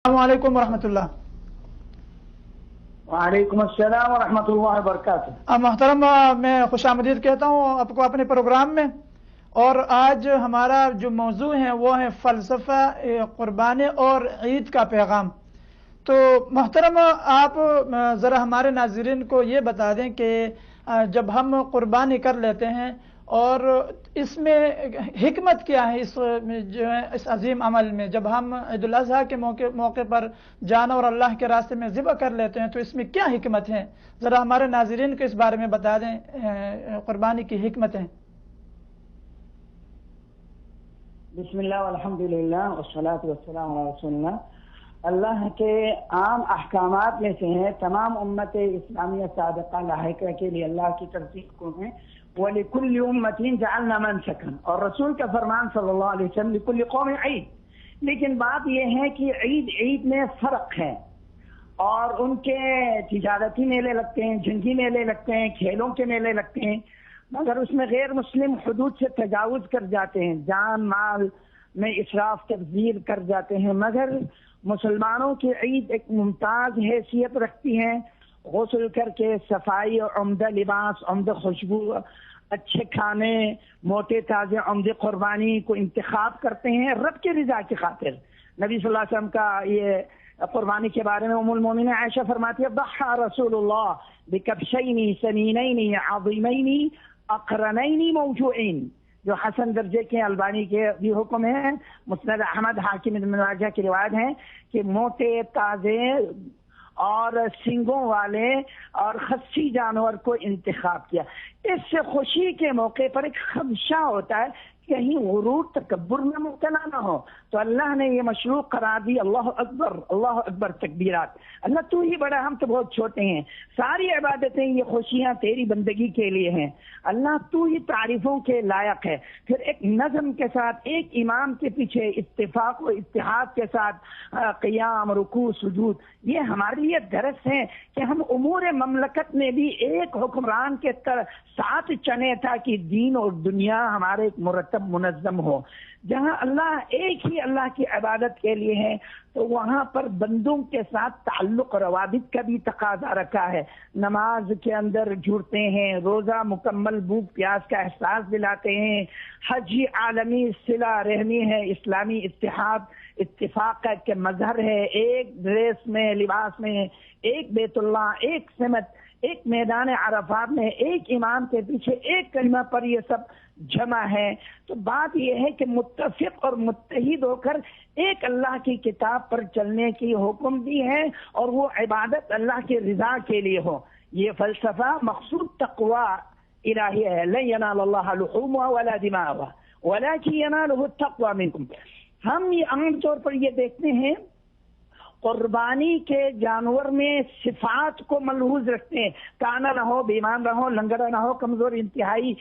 अस्सलामुअलैकुम वरहमतुल्लाह। वालेकुम अस्सलाम वरहमतुल्लाहि वबरकातुहू। मोहतरम, मैं खुशामदीद कहता हूँ आपको अपने प्रोग्राम में। और आज हमारा जो मौजू है वो है फ़लसफ़ा क़ुरबानी और ईद का पैगाम। तो मोहतरम, आप ज़रा हमारे नाज़रीन को ये बता दें कि जब हम क़ुरबानी कर लेते हैं और इसमें हिकमत क्या है, इस जो है इस अजीम अमल में, जब हम ईद उल अज़हा के मौके पर जानवर अल्लाह के रास्ते में ज़िबह कर लेते हैं तो इसमें क्या हिकमत है, ज़रा हमारे नाज़रीन को इस बारे में बता दें क़ुरबानी की हिकमतें। बिस्मिल्लाह वल्हम्दुलिल्लाह वस्सलातु वस्सलामु अला रसूलिल्लाह। अल्लाह के आम अहकामात में से है तमाम उम्मत इस्लामिया सादिक़ा लाहिक़ा के लिए अल्लाह की तरतीब को है वलिकुल्लि उम्मतिन जअलना मनसकन, और रसूल का फरमान सल्लल्लाहु अलैहि वसल्लम लिकुल्लि कौमिन ईद। लेकिन बात यह है कि ईद में फ़र्क है और उनके तिजारती मेले लगते हैं, जंगी मेले लगते हैं, खेलों के मेले लगते हैं, मगर उसमें गैर मुस्लिम हुदूद से तजावुज़ कर जाते हैं, जान माल में इसराफ तबज़ीर कर जाते हैं। मगर मुसलमानों की ईद एक मुमताज़ हैसियत रखती है। गुस्ल करके सफाई और उम्दा लिबास, उम्दा खुशबू, अच्छे खाने, मोटे ताज़े उम्दे कुर्बानी को इंतखाब करते हैं रब के रिज़ा की खातिर। नबी सल्लल्लाहु अलैहि वसल्लम का ये कुर्बानी के बारे में उम्मुल मोमिनीन आयशा फरमाती है, दहा रसूलुल्लाह बिकब्शैनी समीनैनी अज़ीमैनी अक़रनैनी मौजूइन, जो हसन दर्जे के अल्बानी के भी हुक्म है। मुस्नद अहमद हाकिम इब्न माजा की रिवायत है कि मोटे ताज़े और सींगों वाले और खस्सी जानवर को इंतखाब किया। इससे खुशी के मौके पर एक खदशा होता है कहीं गुरूर तकब्बुर में मुब्तला ना हो, तो अल्लाह ने ये मशरूक करार दी। अल्लाह अकबर तकबीरात। अल्लाह तू ही बड़ा, हम तो बहुत छोटे हैं। सारी इबादतें ये खुशियां तेरी बंदगी के लिए हैं। अल्लाह तू ही तारीफों के लायक है। फिर एक नज़म के साथ, एक इमाम के पीछे इत्तिफाक और इत्तिहाद के साथ क़ियाम, रुकू, सुजूद, ये हमारे लिए दरस है कि हम उमूर ममलकत में भी एक हुक्मरान के साथ चले ताकि दीन और दुनिया हमारे एक मुरतब मुनज़्ज़म हो। जहाँ अल्लाह एक ही अल्लाह की इबादत के लिए है तो वहाँ पर बंदों के साथ ताल्लुक़ रवाबित का भी तकाजा रखा है। नमाज के अंदर जुड़ते हैं, रोज़ा मुकम्मल भूख प्यास का एहसास दिलाते हैं, हज आलमी सिला रहनी है, इस्लामी इत्तिहाद इत्तिफाक के मजहर है। एक ड्रेस में, लिबास में, एक बैतुल्लाह, एक सिमत, एक मैदान अरफात में, एक इमाम के पीछे एक कलिमा पर ये सब जमा है। तो बात यह है कि मुत्तफिक और मुत्तहिद होकर एक अल्लाह की किताब पर चलने की हुक्म भी है और वो इबादत अल्लाह के रिजा के लिए हो। ये फलसफा मकसूद तक़वा इलाही है। लन यनालल्लाह लुहूमुहा वला दिमागुहा वलाकिन यनालुहु तक़वा मिनकुम। हम ये आम तौर पर ये देखते हैं कुर्बानी के जानवर में सिफात को मलहूज रखते हैं, काना ना हो, बेईमान ना हो, लंगड़ा ना हो, कमजोर इंतहाई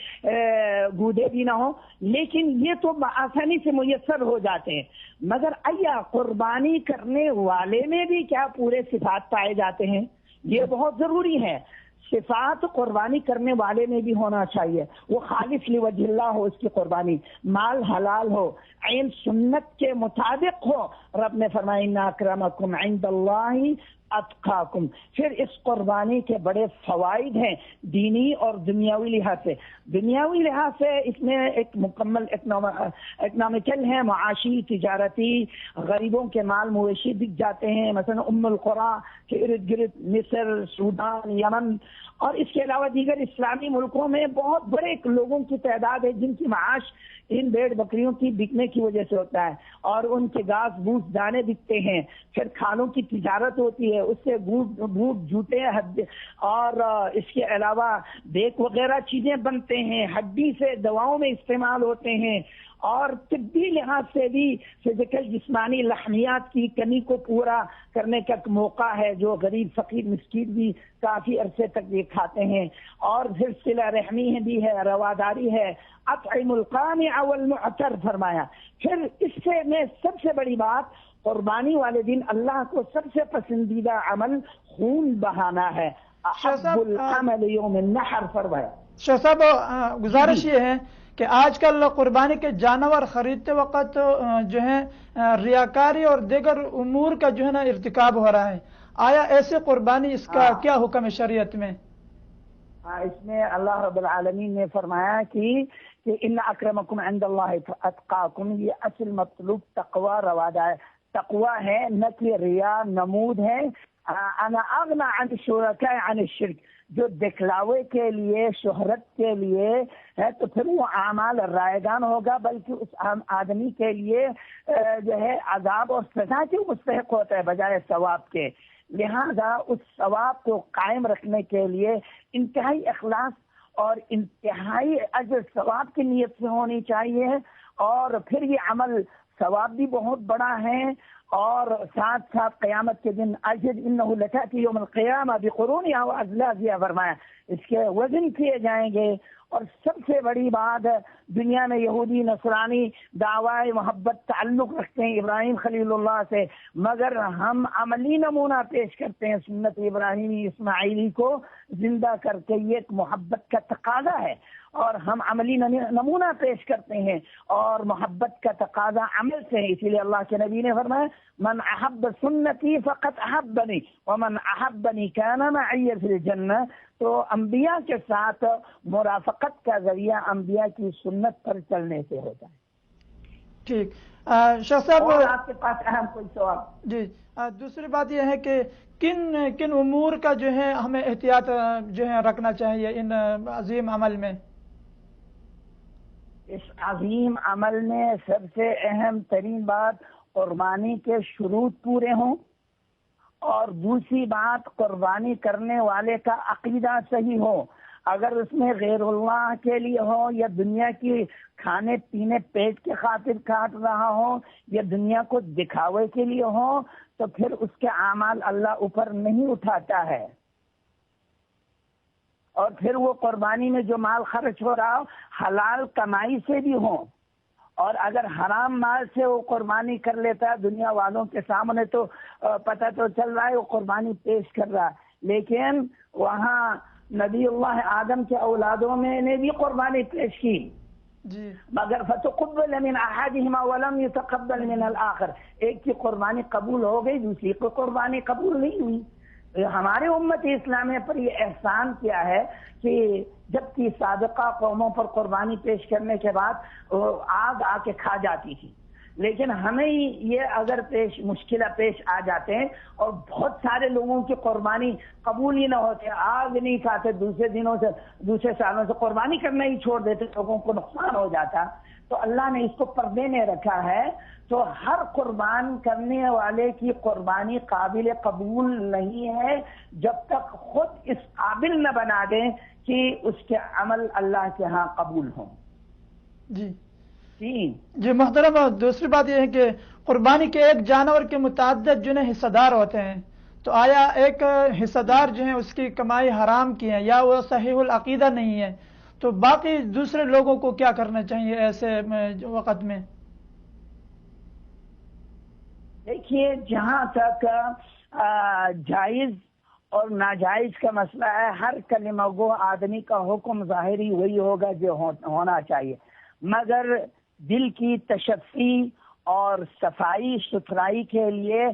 गूदे भी ना हो, लेकिन ये तो आसानी से मुयस्सर हो जाते हैं। मगर अय्या कुर्बानी करने वाले में भी क्या पूरे सिफात पाए जाते हैं? ये बहुत जरूरी है। सिफात कुर्बानी करने वाले में भी होना चाहिए, वो खालिस लिवजिल्लाह हो, उसकी कुर्बानी माल हलाल हो, ऐन सुन्नत के मुताबिक हो। रब ने फरमाया इन्ना अक्रमकुम इंदल्लाहि अत्काकुम। फिर इस कुर्बानी के बड़े फवाइद हैं दीनी और दुनियावी लिहाज से। दुनियावी लिहाज से इसमें एक मुकम्मल इकनॉमिकल है, मुआशी, तिजारती, गरीबों के माल मवेशी बिक जाते हैं। मसलन उम्मुल कुरा के इर्द गिर्द मिस्र, सूडान, यमन और इसके अलावा दीगर इस्लामी मुल्कों में बहुत बड़े लोगों की तादाद है जिनकी माश इन भेड़ बकरियों की बिकने की वजह से होता है और उनके घास भूस दाने बिकते हैं। फिर खालों की तिजारत होती है, उससे बूट जूते और इसके अलावा बेक वगैरह चीजें बनते हैं, हड्डी से दवाओं में इस्तेमाल होते हैं और तिब्बी लिहाज से भी फिजिकल जिस्मानी लहमियात की कमी को पूरा करने का मौका है, जो गरीब फकीर मिस्कीन भी काफी अरसे तक ये खाते हैं। और फिर सिला रहमी भी है, रवादारी है, अतइमुल कानिअ वल मुअतर फरमाया। फिर इससे में सबसे बड़ी बात, कुर्बानी वाले दिन अल्लाह को सबसे पसंदीदा अमल खून बहाना है। अहब्बुल अमल यौमुन नहर फरमाया। शाह साहब, गुजारिश ये है کہ آج کل قربانی کے جانور خریدتے وقت جو ہے ریاکاری اور دیگر امور کا جو ہے نا ارتکاب ہو رہا ہے. آیا ایسے قربانی اس کا کیا حکم ہے شریعت میں؟ اس میں اللہ رب العالمین نے فرمایا کہ ان اکرمکم عند اللہ اتقاکم، یہ اصل مطلوب تقوی روادہ ہے. تقوی ہے نہ کہ ریا نمود ہے. انا اغنى عن الشركاء عن الشرك، جو دکھلاوے کے لیے شہرت کے لیے ہے تو پھر وہ اعمال رائگان ہوگا، بلکہ اس آدمی کے لیے جو ہے عذاب اور سزا کے مستحق ہوتا ہے بجائے ثواب کے. لہذا اس ثواب کو قائم رکھنے کے لیے انتہائی اخلاص اور انتہائی اجر ثواب کی نیت سے ہونی چاہیے. اور پھر یہ عمل ثواب بھی بہت بڑا ہے، اور ساتھ ساتھ قیامت کے دن اجر انہ لتأتی یوم القیامہ بقرونہا وازلافہا فرمایا، اس کے وزن کیے جائیں گے. اور سب سے بڑی بات، دنیا میں یہودی نصرانی دعوی محبت تعلق رکھتے ہیں ابراہیم خلیل اللہ سے، مگر ہم عملی نمونہ پیش کرتے ہیں سنت ابراہیمی اسماعیلی کو زندہ کر کے. یہ ایک محبت کا تقاضا ہے اور ہم عملی نمونہ پیش کرتے ہیں، اور محبت کا تقاضا عمل سے ہے. اسی لیے اللہ کے نبی نے فرمایا من احب سنتی فقط احبنی ومن احبنی کان معی فی الجنہ. تو انبیاء کے ساتھ مرافقت کا ذریعہ انبیاء کی سنت پر چلنے سے ہوتا ہے. ٹھیک. شیخ صاحب، اور آپ کے پاس اہم کوئی سوال؟ جی، دوسری بات یہ ہے کہ کن امور کا جو ہے ہمیں احتیاط جو ہے رکھنا چاہیے ان عظیم عمل میں؟ اس عظیم عمل میں سب سے اہم ترین بات قربانی کے شروط پورے ہوں، اور دوسری بات قربانی کرنے والے کا عقیدہ صحیح ہو. اگر اس میں غیر اللہ کے لیے ہو یا دنیا کی کھانے پینے پیٹ کے خاطر کاٹ رہا ہو یا دنیا کو دکھاوے کے لیے ہو تو پھر اس کے اعمال اللہ اوپر نہیں اٹھاتا ہے. اور پھر وہ قربانی میں جو مال خرچ ہو رہا ہو حلال کمائی سے بھی ہو. اور اگر حرام مال سے وہ قربانی کر لیتا ہے دنیا والوں کے سامنے تو پتہ تو چل رہا ہے وہ قربانی پیش کر رہا ہے، لیکن وہاں نبی اللہ آدم کے اولادوں میں نے بھی قربانی پیش کی جی، مگر فتقبل من احدهما ولم يتقبل من الاخر. ایک کی قربانی قبول ہو گئی، دوسری کو قربانی قبول نہیں ہوئی. ہمارے امت اسلامیہ پر یہ احسان کیا ہے کہ جبکہ سابقہ قوموں پر قربانی پیش کرنے کے بعد آگ آ کے کھا جاتی تھی، لیکن ہمیں یہ اگر مشکلہ پیش آ جاتے ہیں اور بہت سارے لوگوں کی قربانی قبول ہی نہ ہوتے، آگ نہیں کھاتے، دوسرے سالوں سے قربانی کرنا ہی چھوڑ دیتے، لوگوں کو نقصان ہو جاتا. تو اللہ نے اس کو پردے میں رکھا ہے. تو ہر قربان کرنے والے کی قربانی قابل قبول نہیں ہے جب تک خود اس قابل نہ بنا دیں کہ اس کے عمل اللہ کے ہاں قبول ہوں. جی محترم، دوسری بات یہ ہے کہ قربانی کے ایک جانور کے متعدد جو ہے حصہ دار ہوتے ہیں، تو آیا ایک حصہ دار جو ہے اس کی کمائی حرام کی ہے یا وہ صحیح العقیدہ نہیں ہے، تو باقی دوسرے لوگوں کو کیا کرنا چاہیے ایسے وقت میں؟ دیکھیے، جہاں تک جائز اور ناجائز کا مسئلہ ہے، ہر کلمہ گو آدمی کا حکم ظاہری وہی ہوگا جو ہونا چاہیے، مگر دل کی تشفی اور صفائی ستھرائی کے لیے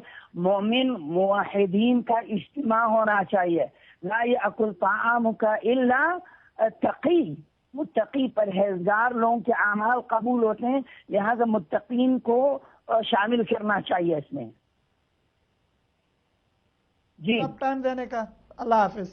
مومن موحدین کا اجتماع ہونا چاہیے. لا یأکل طعامک الا تقی، متقی پرہیزگار لوگوں کے اعمال قبول ہوتے ہیں، لہذا متقین کو شامل کرنا چاہیے اس میں. جی، ٹائم دینے کا. اللہ حافظ.